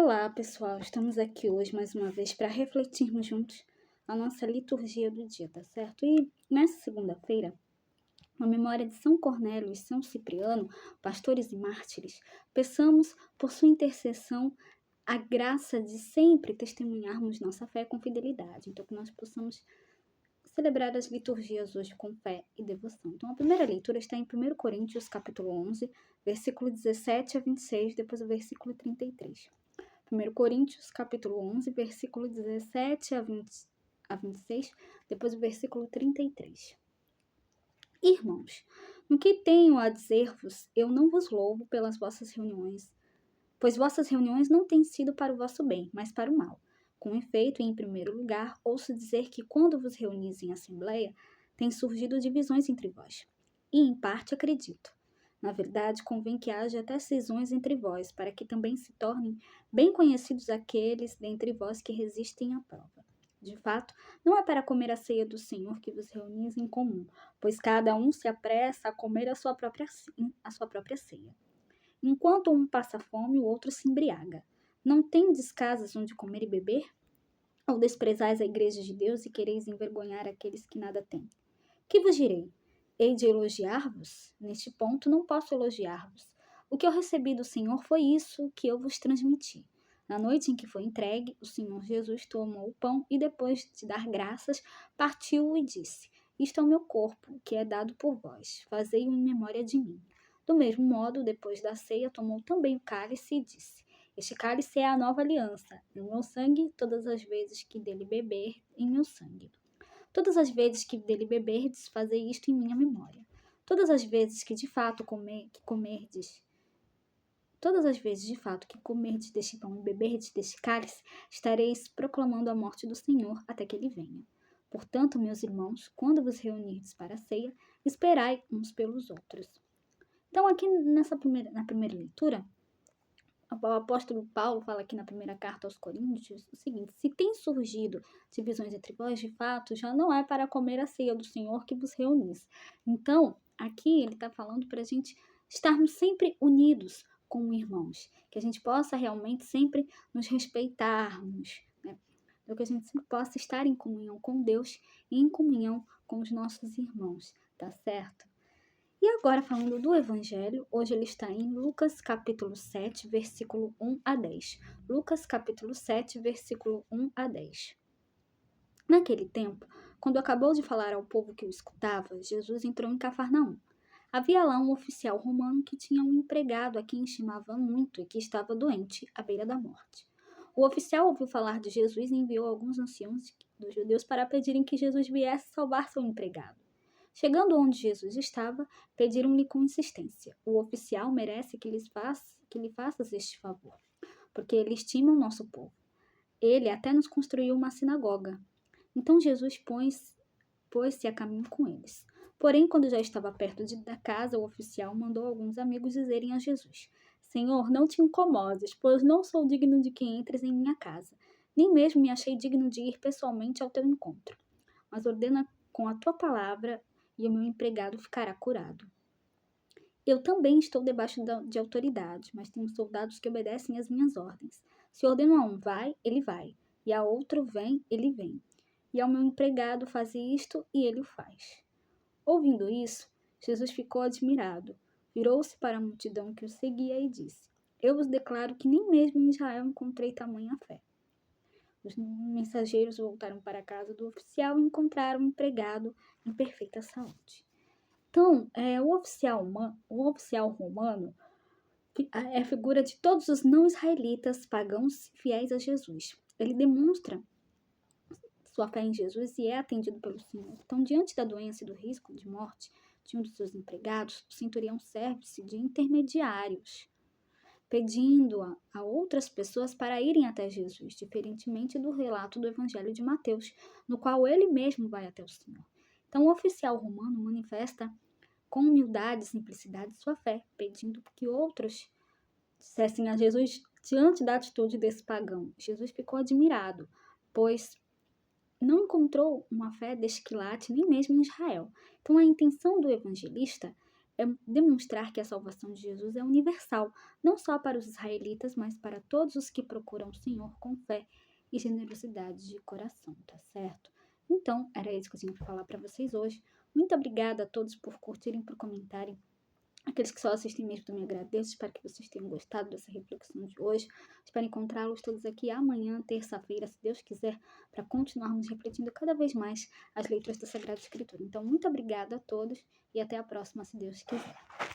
Olá, pessoal. Estamos aqui hoje mais uma vez para refletirmos juntos a nossa liturgia do dia, tá certo? E nessa segunda-feira, na memória de São Cornélio e São Cipriano, pastores e mártires, peçamos por sua intercessão a graça de sempre testemunharmos nossa fé com fidelidade. Então, que nós possamos celebrar as liturgias hoje com fé e devoção. Então, a primeira leitura está em 1 Coríntios, capítulo 11, versículo 17 a 26, depois o versículo 33. 1 Coríntios, capítulo 11, versículo 17 a 26, depois o versículo 33. Irmãos, no que tenho a dizer-vos, eu não vos louvo pelas vossas reuniões, pois vossas reuniões não têm sido para o vosso bem, mas para o mal. Com efeito, em primeiro lugar, ouço dizer que quando vos reunis em assembleia, têm surgido divisões entre vós. E, em parte, acredito. Na verdade, convém que haja até cisões entre vós, para que também se tornem bem conhecidos aqueles dentre vós que resistem à prova. De fato, não é para comer a ceia do Senhor que vos reunis em comum, pois cada um se apressa a comer a sua própria ceia. Enquanto um passa fome, o outro se embriaga. Não tendes casas onde comer e beber? Ou desprezais a igreja de Deus e quereis envergonhar aqueles que nada têm? Que vos direi? Hei de elogiar-vos? Neste ponto não posso elogiar-vos. O que eu recebi do Senhor foi isso que eu vos transmiti. Na noite em que foi entregue, o Senhor Jesus tomou o pão e, depois de dar graças, partiu-o e disse: Isto é o meu corpo, que é dado por vós. Fazei-o em memória de mim. Do mesmo modo, depois da ceia, tomou também o cálice e disse: Este cálice é a nova aliança, no meu sangue, todas as vezes que dele beber, em meu sangue. Todas as vezes que dele beberdes, fazei isto em minha memória. Todas as vezes que de fato comerdes deste pão e beberdes deste cálice, estareis proclamando a morte do Senhor até que ele venha. Portanto, meus irmãos, quando vos reunirdes para a ceia, esperai uns pelos outros. Então, aqui na primeira leitura, o apóstolo Paulo fala aqui na primeira carta aos Coríntios o seguinte: se tem surgido divisões entre vós, de fato, já não é para comer a ceia do Senhor que vos reunis. Então, aqui ele está falando para a gente estarmos sempre unidos como irmãos, que a gente possa realmente sempre nos respeitarmos, né? Então, que a gente sempre possa estar em comunhão com Deus e em comunhão com os nossos irmãos, tá certo? E agora, falando do Evangelho, hoje ele está em Lucas capítulo 7, versículo 1 a 10. Lucas capítulo 7, versículo 1 a 10. Naquele tempo, quando acabou de falar ao povo que o escutava, Jesus entrou em Cafarnaum. Havia lá um oficial romano que tinha um empregado a quem estimava muito e que estava doente, à beira da morte. O oficial ouviu falar de Jesus e enviou alguns anciãos dos judeus para pedirem que Jesus viesse salvar seu empregado. Chegando onde Jesus estava, pediram-lhe com insistência: o oficial merece que lhe faças este favor, porque ele estima o nosso povo. Ele até nos construiu uma sinagoga. Então Jesus pôs-se a caminho com eles. Porém, quando já estava perto da casa, o oficial mandou alguns amigos dizerem a Jesus: Senhor, não te incomodes, pois não sou digno de que entres em minha casa. Nem mesmo me achei digno de ir pessoalmente ao teu encontro. Mas ordena com a tua palavra e o meu empregado ficará curado. Eu também estou debaixo de autoridade, mas tenho soldados que obedecem às minhas ordens. Se ordeno a um vai, ele vai, e a outro vem, ele vem. E ao meu empregado faze isto, e ele o faz. Ouvindo isso, Jesus ficou admirado. Virou-se para a multidão que o seguia e disse: Eu vos declaro que nem mesmo em Israel encontrei tamanha fé. Os mensageiros voltaram para a casa do oficial e encontraram o empregado em perfeita saúde. Então, o oficial romano é a figura de todos os não-israelitas pagãos fiéis a Jesus. Ele demonstra sua fé em Jesus e é atendido pelo Senhor. Então, diante da doença e do risco de morte de um dos seus empregados, o centurião serve-se de intermediários, pedindo a outras pessoas para irem até Jesus, diferentemente do relato do Evangelho de Mateus, no qual ele mesmo vai até o Senhor. Então, o oficial romano manifesta com humildade e simplicidade sua fé, pedindo que outros dissessem a Jesus diante da atitude desse pagão. Jesus ficou admirado, pois não encontrou uma fé desquilate nem mesmo em Israel. Então, a intenção do evangelista é demonstrar que a salvação de Jesus é universal, não só para os israelitas, mas para todos os que procuram o Senhor com fé e generosidade de coração, tá certo? Então, era isso que eu tinha para falar para vocês hoje. Muito obrigada a todos por curtirem, por comentarem. Aqueles que só assistem mesmo também agradeço. Espero que vocês tenham gostado dessa reflexão de hoje. Espero encontrá-los todos aqui amanhã, terça-feira, se Deus quiser, para continuarmos refletindo cada vez mais as leituras da Sagrada Escritura. Então, muito obrigada a todos e até a próxima, se Deus quiser.